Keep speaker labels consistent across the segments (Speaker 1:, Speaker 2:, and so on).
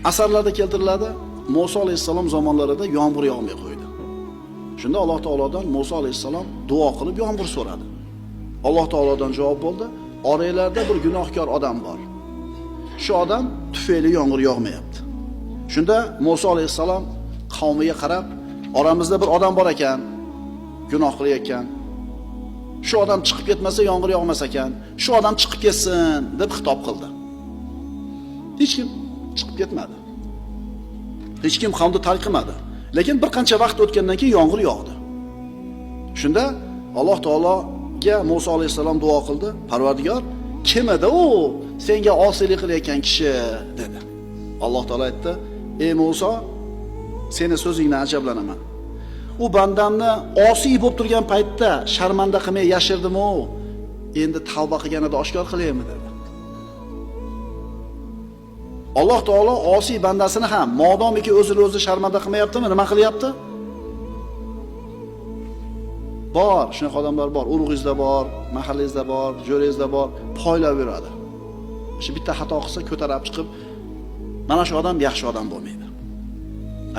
Speaker 1: Asarlarda keltiriladi, Musa alayhissalom zamonlarida yomg'ir yog'may qo'ydi. Shunda Alloh taolodan Musa alayhissalom duo qilib yomg'ir so'radi. Alloh taolodan javob bo'ldi: "Oranglarda bir gunohkor odam bor. Shu odam tufayli yomg'ir yog'mayapti." Shunda Musa alayhissalom qavmiga qarab, "Oramizda bir odam bor ekan, gunoh qilayotgan. Shu odam chiqib ketmasa yomg'ir yog'mas ekan. Shu odam chiqib ketsin" deb xitob qildi. Hech kim chiqib ketmadi. Hech kim qavmni tark qilmadi. Lekin bir qancha vaqt o'tgandan keyin yomg'ir yog'di. Shunda Alloh taologa Musa alayhissalom duo qildi: "Parvardigor, kim edi u senga osiylik qilayotgan kishi?" dedi. Alloh taolo aytdi: "Ey Musa, seni so'zingdan ajablanaman. U bandamni osiy bo'lib turgan paytda sharmanda qilmay yashirdim-u, endi tavba qilganida oshkor qilaymi?" dedi. Alloh taolo osiy bandasini ham modomiki o'zini o'zi sharmanda qilmayaptimi, nima qilyapti? Bor, shunaqa odamlar bor, urug'ingizda bor, mahallangizda bor, jo'rangizda bor, poylab yuradi. Shu bitta xato qilsa ko'tarib chiqib, mana shu odam yaxshi odam bo'lmaydi.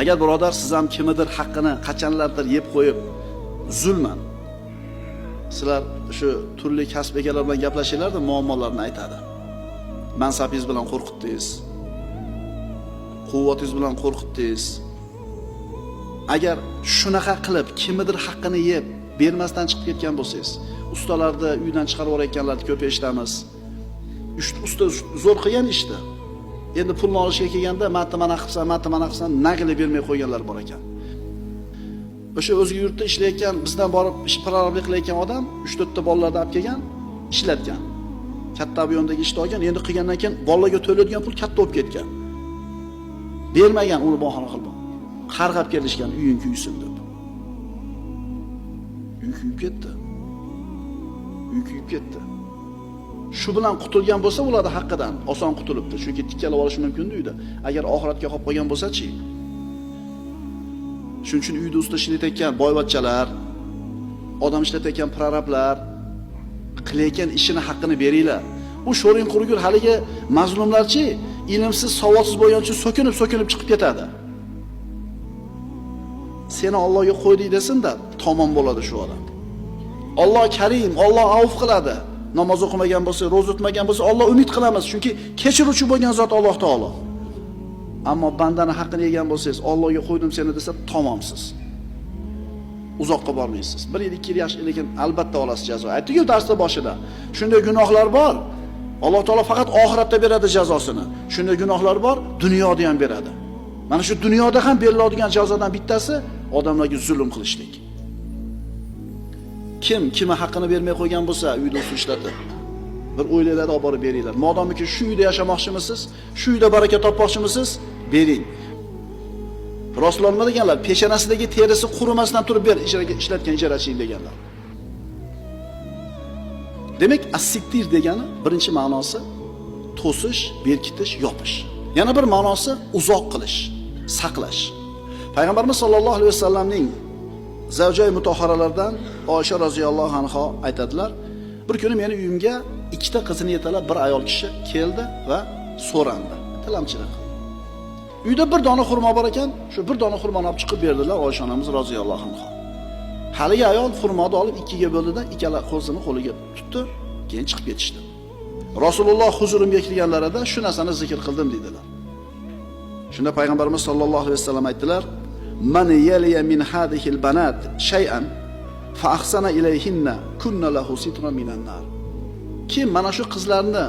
Speaker 1: Agar birodar siz ham kimidir haqqini qachonlardir yeb qo'yib, zulman sizlar shu turli kasb egalari bilan gaplashinglarda muammolarni aytadi. Mansabingiz bilan qo'rqitdingiz. Quvvatingiz bilan qo'rqitdingiz. Agar shunaqa qilib kimidir haqqini yeb bermasdan chiqib ketgan bo'lsangiz, ustalarni uydan chiqarib yuborayotganlarni ko'p eshitamiz. Usta zo'r qilgan ishdi. Endi pulni olishga kelganda mana qilsan, nagili bermay qo'yganlar bor ekan. O'sha o'zga yurtda ishlayotgan, bizdan borib ish prorablik qilayotgan odam 3-4 ta bolalarni olib kelgan, ishlatgan. Katta ob'yomdagi ishni olgan, endi qilgandan keyin bolalarga to'laydigan pul katta bo'lib ketgan. Bermagan, uni bahona qilib. Qarg'ab kelishgan, uying kuysin deb. Uy kuyib ketdi. Uy kuyib ketdi. Shu bilan qutulgan bo'lsa, ularning haqqidan oson qutulibdi. Chunki tikkalab olish mumkin uyda. Agar oxiratga qolib qolgan bo'lsa-chi? Shuning uchun uyda usta ishlayotgan boyvachchalar, odam ishlatayotgan prorablar qilayotgan ishini haqqini beringlar. U sho'ring qurgur haligi mazlumlarchi, ilmsiz, savodsiz bo'lgan uchun so'kinib chiqib ketadi. Seni Allohga qo'ydik desin-da, tamom bo'ladi shu odam. Alloh Karim, Alloh avf qiladi. Namoz o'qimagan bo'lsa, ro'za tutmagan bo'lsa, Alloh umid qilamiz, chunki kechiruvchi bo'lgan zot Alloh taolo. Ammo bandani haqqini yegan bo'lsangiz, Allohga qo'ydim seni desa, tamomsiz. Uzoqqa bormaysiz. 1 yil, 2 yil yaxshi, lekin albatta olasiz jazo. Aytdik-ku darsda boshida. Shunday gunohlar bor. Alloh taolo faqat oxiratda beradi jazosini. Shunday gunohlar bor, dunyoda ham beradi. Mana shu dunyoda ham beriladigan jazodan bittasi odamlarga zulm qilishlik. Kim haqqini bermay qo'ygan bo'lsa, uyda usul ishlatib, bir o'ylaylarni olib borib beringlar. Modomiki shu uyda yashamoqchimisiz, shu uyda baraka topmoqchimisiz, bering. Rasululloh nima deganlar? Peshonasidagi terisi qurimasdan turib ber, ishlatgan ijarachi deganlar. Demak, as-sittir degani birinchi ma'nosi to'sish, berkitish, yopish. Yana bir ma'nosi uzoq qilish, saqlash. Payg'ambarimiz sollallohu alayhi vasallamning zavjay mutahharalardan Oysha roziyallohu anha aytadilar: "Bir kuni meni uyimga 2 ta qizini yetalab bir ayol kishi keldi va so'randi, tilamchilik qildi. Uyda bir dona xurmo bor ekan, shu bir dona xurmoni olib chiqib berdilar Oysha onamiz roziyallohu anha. Haligi ayol xurmoni olib 2ga bo'ldida, ikkala qo'lini qo'liga tutdi, keyin chiqib ketishdi. Rasululloh huzurimga kelganlarida shu narsani zikr qildim dedilar. Shunda payg'ambarimiz sollallohu alayhi vasallam aytdilar: "Man yaliya min hadihil banat shay'an fa ahsana ilayhinna kunna lahu sitran minan nar." Kim mana shu qizlarni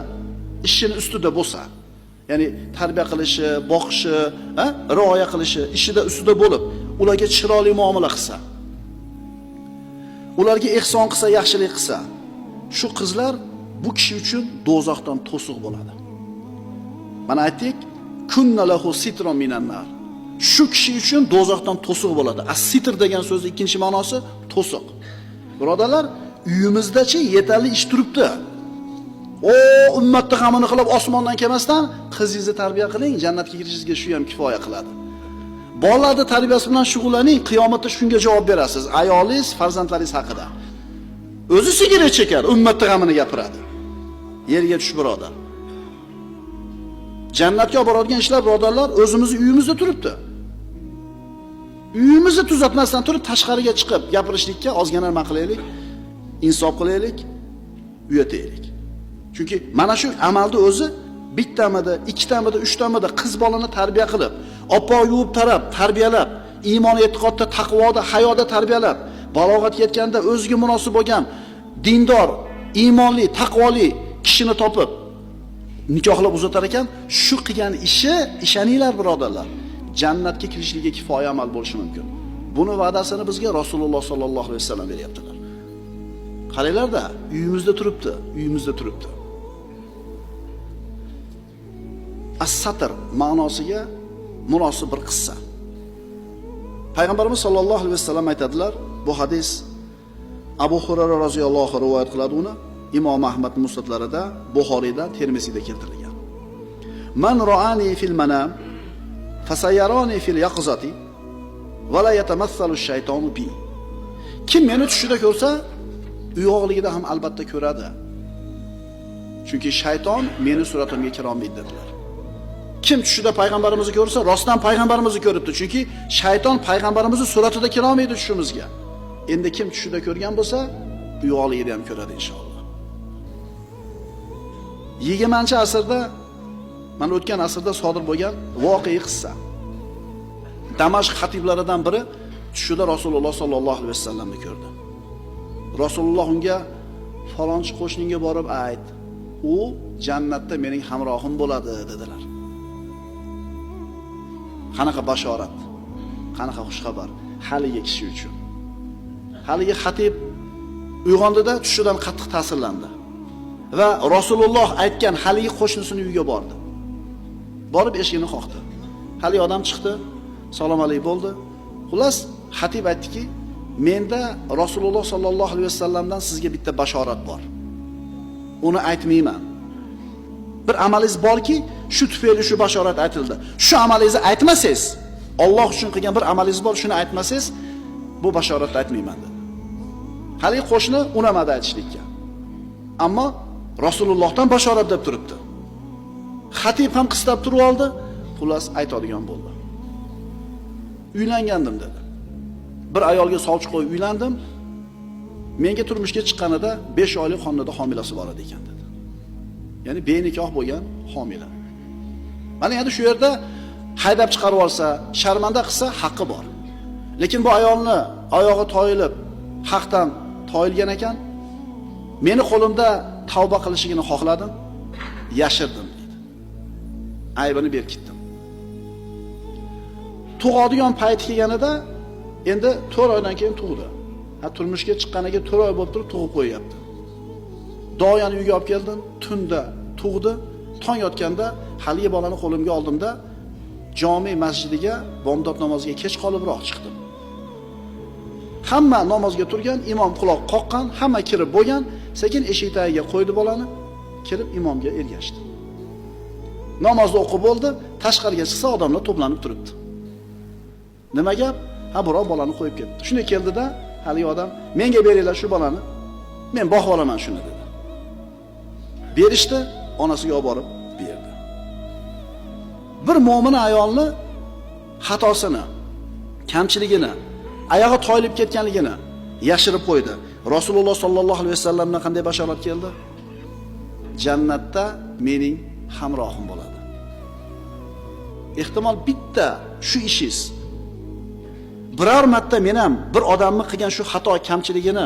Speaker 1: ishini ustida bo'lsa, ya'ni tarbiya qilishi, boqishi, rioya qilishi, ishida ustida bo'lib, ularga chiroyli muomala qilsa, ularga ihson qilsa, yaxshilik qilsa, shu qizlar bu kishi uchun do'zaxdan to'siq bo'ladi. Mana aytdik, kunna lahu sitran minan nar. Shu kishi uchun do'zaxdan to'siq bo'ladi. As-sitr degan so'zning ikkinchi ma'nosi to'siq. Birodarlar, uyimizda-chi yetarli ish turibdi. Ummatni g'amini qilib osmondan kelmasdan qizingizni tarbiya qiling, jannatga kirishingizga shu ham kifoya qiladi. Bolalarni tarbiyasi bilan shug'ullaning, qiyomatda shunga javob berasiz. Ayolingiz, farzandlaringiz haqida. O'zi sigaret chekar, ummatni g'amini gapiradi. Yerga tush birodar. Jannatga olib boradigan ishlar birodarlar o'zimizni uyimizda turibdi. Uyimizni tuzatmasdan turib tashqariga chiqib gapirishlikka ozgina nima qilaylik? Insof qilaylik, uyataylik. Chunki mana shu amalni o'zi bittamida, ikkitamida, uchtamida qiz bolani tarbiya qilib, oppoq yuvib tarab, tarbiyalab, iymon, e'tiqodda, taqvoda, hayoda tarbiyalab, balog'atga yetganda o'ziga munosib bo'lgan dindor, iymonli, taqvoli kishini topib nikohlab uzatar ekan, shu qilgan ishi, ishoninglar birodarlar, jannatga kirishligiga kifoya amal bo'lishi mumkin. Buni va'dasini bizga Rasululloh sollallohu alayhi vasallam beryaptilar. Qaranglar-da, uyimizda turibdi, uyimizda turibdi. As-satr ma'nosiga munosib bir qissa. Payg'ambarimiz sollallohu alayhi vasallam aytadilar, bu hadis Abu Hurayra roziyallohu anhu rivoyat qiladi uni. Imom Ahmad musnadlarida, Buxoriyda, Termiziyda keltirilgan. Man ra'ani fil manam fasayarani fil yaqzati va la yatamassalu ash-shaytonu bi. Kim meni tushida ko'rsa, uyg'oqligida ham albatta ko'radi. Chunki shayton meni suratimga kira olmaydi dedilar. Kim tushida payg'ambarimizni ko'rsa, rostdan payg'ambarimizni ko'ribdi. Chunki shayton payg'ambarimizni suratida kira olmaydi tushimizga. Endi kim tushida ko'rgan bo'lsa, uyg'oqligida ham ko'radi inshaalloh. 20-asrda, mana o'tgan asrda sodir bo'lgan voqea qissa. Damashq xatiblaridan biri tushida Rasululloh sollallohu alayhi vasallamni ko'rdi. Rasululloh unga falonchi qo'shningga borib ayt, u jannatda mening hamrohim bo'ladi dedilar. Qanaqa bashorat, qanaqa xushxabar haligi kishi uchun. Haligi xatib uyg'ondida tushidan qattiq ta'sirlandi va Rasululloh aytgan haligi qo'shnisining uyiga bordi. Borib eshigini qoqdi. Haligi odam chiqdi, salom alaykum bo'ldi. Xullas, xatib aytdiki, menda Rasululloh sollallohu alayhi vasallamdan sizga bitta bashorat bor. Uni aytmayman. Bir amalingiz borki, shu tufayli shu bashorat aytildi. Shu amalingizni aytmasangiz, Alloh uchun qilgan bir amalingiz bor, shuni aytmasangiz, bu bashoratni aytmayman dedi. Haligi qo'shni unamadi aytishlikka. Ammo Rasulullohdan bashorat deb turibdi. Xatib ham qistab turib oldi, xullas aytadigan bo'ldi. Uylangandim dedi. Bir ayolga sovchi qo'yib uylandim. Menga turmushga chiqqanida 5 oylik xonada homilasi bor edi ekan dedi. Ya'ni benikoh bo'lgan homila. Mana endi shu yerda haydab chiqarib olsa, sharmanda qilsa haqqi bor. Lekin bu ayolni oyog'i toyilib, haqdan toyilgan ekan, meni qo'limda tavba qilishigini xohladim, yashirdim dedi. Aybini berib ketdim. Tug'adigan payti kelganida endi 4 oydan keyin tug'di. Turmushga chiqqaniga 4 oy bo'lib turib tug'ib qo'yapti. Doyani uyga olib keldim, tunda tug'di. Tong yotganda haligi bolani qo'limga oldimda jome masjidiga bomdod namoziga kech qolibroq chiqdim. Hamma namozga turgan, imom quloq qoqqan, hamma kirib bo'lgan, sekin eshik tagiga qo'ydi bolani, kirib imomga ergashdi. Namozni o'qib bo'ldi, tashqariga chiqsa odamlar to'planib turibdi. Nima gap? Ha, birov bolani qo'yib ketdi. Shunday keldida, haligi odam, menga beringlar shu bolani, men boqib olaman shuni dedi. Berishdi, onasiga olib borib berdi. Bir mo'min ayolni xatosini, kamchiligini, oyog'i toyilib ketganligini yashirib qo'ydi. Rasululloh sollallohu alayhi vasallamdan qanday bashorat keldi? Jannatda mening hamrohim bo'ladi. Ehtimol bitta shu ishingiz biror marta men ham bir odamni qilgan shu xato, kamchiligini,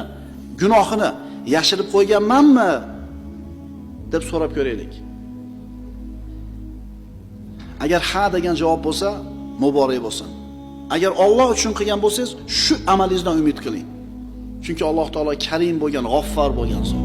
Speaker 1: gunohini yashirib qo'yganmanmi deb so'rab ko'raylik. Agar ha degan javob bo'lsa, muborak bo'lsin. Agar Alloh uchun qilgan bo'lsangiz, shu amalingizdan umid qiling. Chunki Alloh taolo Karim bo'lgan, G'affar bo'lgan zot.